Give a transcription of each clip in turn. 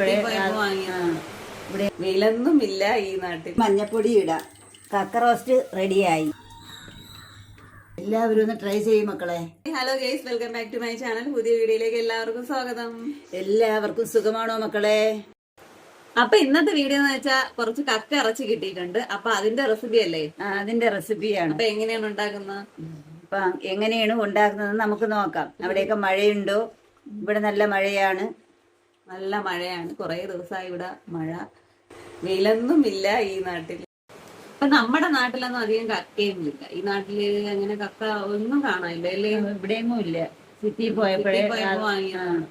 ഇവിടെ വെയിലൊന്നും ഇല്ല ഈ നാട്ടിൽ. മഞ്ഞപ്പൊടി ഇടാം. കക്ക റോസ്റ്റ് റെഡിയായി. എല്ലാവരും ഒന്ന് ട്രൈ ചെയ്യും മക്കളെ. Hello guys, welcome back to my channel. പുതിയ വീഡിയോയിലേക്ക് എല്ലാവർക്കും സ്വാഗതം. എല്ലാവർക്കും സുഖമാണോ മക്കളെ? അപ്പൊ ഇന്നത്തെ വീഡിയോ എന്ന് വെച്ചാൽ കുറച്ച് കക്ക ഇറച്ചി കിട്ടിയിട്ടുണ്ട്. അപ്പൊ അതിന്റെ റെസിപ്പി അല്ലേ? അതിന്റെ റെസിപ്പിയാണ്. അപ്പൊ എങ്ങനെയാണ് ഉണ്ടാക്കുന്നത്? അപ്പൊ എങ്ങനെയാണ് ഉണ്ടാക്കുന്നത് നമുക്ക് നോക്കാം. അവിടെയൊക്കെ മഴയുണ്ടോ? ഇവിടെ നല്ല മഴയാണ്. നല്ല മഴയാണ്. കുറെ ദിവസമായി ഇവിടെ മഴ. വെയിലൊന്നും ഇല്ല ഈ നാട്ടിൽ. അപ്പൊ നമ്മുടെ നാട്ടിലൊന്നും അധികം കക്കയൊന്നും ഇല്ല. ഈ നാട്ടില് അങ്ങനെ കക്ക ഒന്നും കാണാനില്ല അല്ലേ? ഇവിടെയൊന്നും ഇല്ല. സിറ്റിയിൽ പോയപ്പോഴേ വാങ്ങിയതാണ്.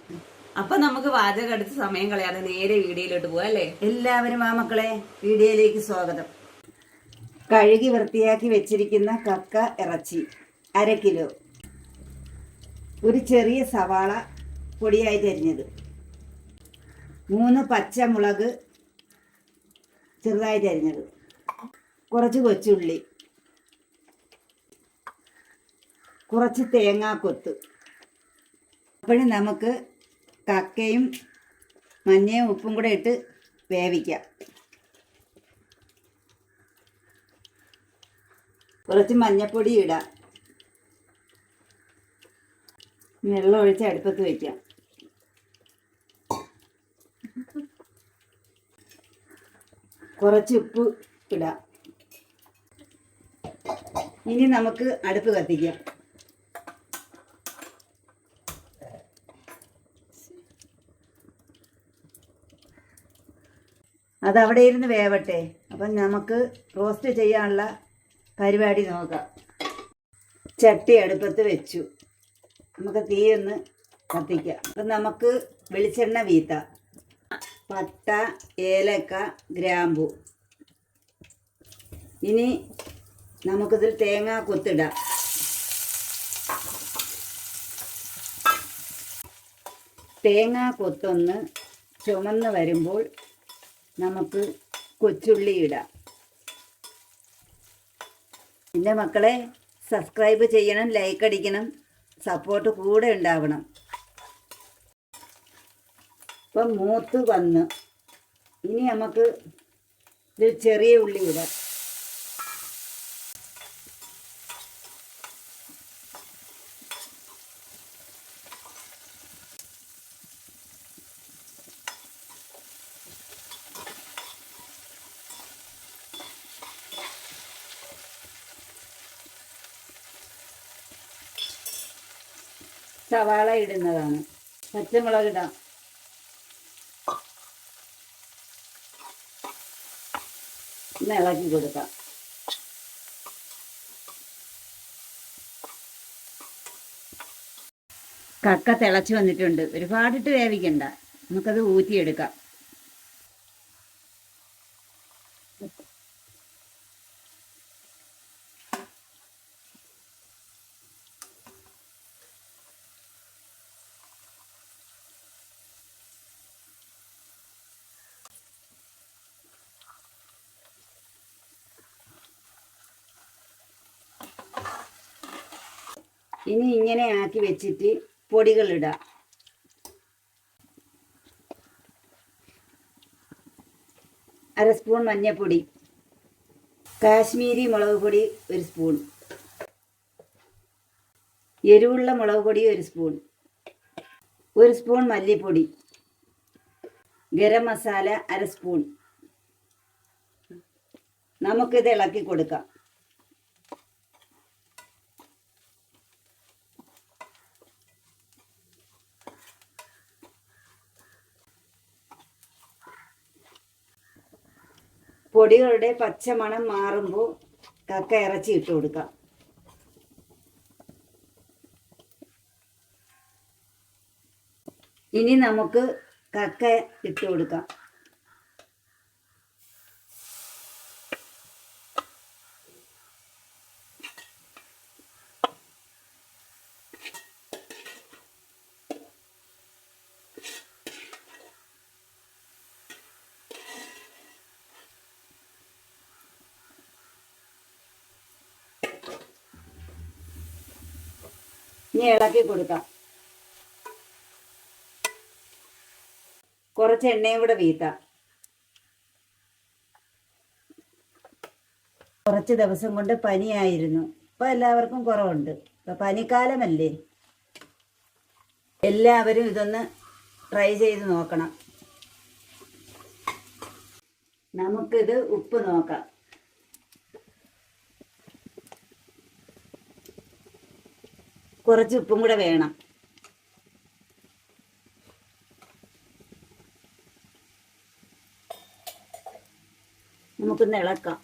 അപ്പൊ നമുക്ക് വാചകം അടുത്ത് സമയം കളയാതെ നേരെ വീഡിയോയിലോട്ട് പോവാം അല്ലേ? എല്ലാവരും ആ മക്കളെ വീഡിയോയിലേക്ക് സ്വാഗതം. കഴുകി വൃത്തിയാക്കി വെച്ചിരിക്കുന്ന കക്ക ഇറച്ചി 1/2 കിലോ. ഒരു ചെറിയ സവാള പൊടിയായിട്ട് അരിഞ്ഞത്, 3 പച്ചമുളക് ചെറുതായിട്ട് അരിഞ്ഞത്, കുറച്ച് കൊച്ചുള്ളി, കുറച്ച് തേങ്ങാക്കൊത്ത്. അപ്പോഴും നമുക്ക് കക്കയും മഞ്ഞയും ഉപ്പും കൂടെ ഇട്ട് വേവിക്കാം. കുറച്ച് മഞ്ഞപ്പൊടി ഇടാം. വെള്ളം ഒഴിച്ച് അടുപ്പത്ത് വയ്ക്കാം. കുറച്ച് ഉപ്പ് ഇടാം. ഇനി നമുക്ക് അടുപ്പ് കത്തിക്കാം. അതവിടെ ഇരുന്ന് വേവട്ടെ. അപ്പം നമുക്ക് റോസ്റ്റ് ചെയ്യാനുള്ള പരിപാടി നോക്കാം. ചട്ടി അടുപ്പത്ത് വെച്ചു. നമുക്ക് തീ ഒന്ന് കത്തിക്കാം. അപ്പം നമുക്ക് വെളിച്ചെണ്ണ വീത്താം. പട്ട, ഏലക്ക, ഗ്രാമ്പു. ഇനി നമുക്കിതിൽ തേങ്ങ കൊത്തിടാം. തേങ്ങ കൊത്തൊന്ന് ചുമന്ന് വരുമ്പോൾ നമുക്ക് കൊച്ചുള്ളി ഇടാം. എൻ്റെ മക്കളെ സബ്സ്ക്രൈബ് ചെയ്യണം, ലൈക്ക് അടിക്കണം, സപ്പോർട്ട് കൂടെ ഉണ്ടാവണം. ഇപ്പം മൂത്ത് വന്ന് ഇനി നമുക്ക് ഇതിൽ ചെറിയ ഉള്ളി ഇടാം. സവാള ഇടുന്നതാണ്. പച്ചമുളക് ഇടാം. ഒന്ന് ഇളക്കി കൊടുക്കാം. കക്ക തിളച്ച് വന്നിട്ടുണ്ട്. ഒരുപാടിട്ട് വേവിക്കണ്ട, നമുക്കത് ഊറ്റിയെടുക്കാം. ഇനി ഇങ്ങനെ ആക്കി വെച്ചിട്ട് പൊടികളിടാം. അര സ്പൂൺ മഞ്ഞൾപ്പൊടി, കാശ്മീരി മുളക് പൊടി 1 സ്പൂൺ, എരിവുള്ള മുളക് പൊടി 1 സ്പൂൺ, 1 സ്പൂൺ മല്ലിപ്പൊടി, ഗരം മസാല 1/2 സ്പൂൺ. നമുക്കിത് ഇളക്കി കൊടുക്കാം. പൊടികളുടെ പച്ചമണം മാറുമ്പോൾ കക്ക ഇറച്ചി ഇട്ട് കൊടുക്കാം. ഇനി നമുക്ക് കക്ക ഇട്ട് കൊടുക്കാം. ഇനി ഇളക്കി കൊടുക്കാം. കുറച്ച് കുറച്ച് എണ്ണയും കൂടെ വീത്താം. കുറച്ച് ദിവസം കൊണ്ട് പനിയായിരുന്നു. ഇപ്പൊ എല്ലാവർക്കും കുറവുണ്ട്. ഇപ്പൊ പനിക്കാലമല്ലേ. എല്ലാവരും ഇതൊന്ന് ട്രൈ ചെയ്ത് നോക്കണം. നമുക്കിത് ഉപ്പ് നോക്കാം. കുറച്ച് ഉപ്പും കൂടെ വേണം. നമുക്കൊന്ന് ഇളക്കാം.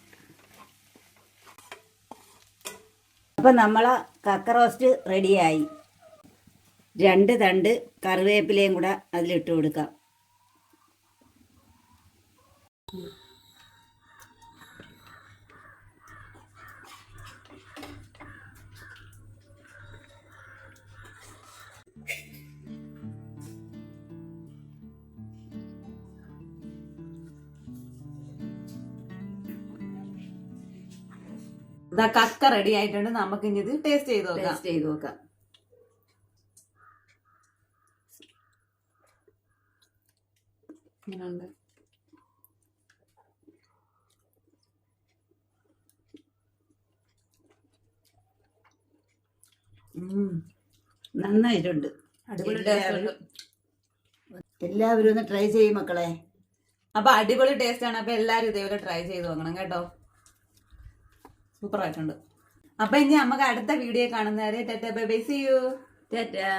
അപ്പം നമ്മളെ കക്ക റോസ്റ്റ് റെഡിയായി. 2 തണ്ട് കറിവേപ്പിലയും കൂടെ അതിലിട്ട് കൊടുക്കാം. ഇതാ കക്ക റെഡി ആയിട്ടുണ്ട്. നമുക്ക് ഇനി ഇത് ടേസ്റ്റ് ചെയ്ത് നോക്കാം. ടേസ്റ്റ് ചെയ്ത് നോക്കാം. ഇങ്ങനെയുണ്ട്. നന്നായിട്ടുണ്ട്. അടിപൊളി ടേസ്റ്റ് ഉണ്ട്. എല്ലാവരും ഒന്ന് ട്രൈ ചെയ്യും മക്കളെ. അപ്പൊ അടിപൊളി ടേസ്റ്റ് ആണ്. അപ്പൊ എല്ലാരും ഇതേപോലെ ട്രൈ ചെയ്ത് നോക്കണം കേട്ടോ. സൂപ്പർ ആയിട്ടുണ്ട്. അപ്പൊ ഇനി നമുക്ക് അടുത്ത വീഡിയോ കാണുന്നവരെ tata bye bye, see you. Tata.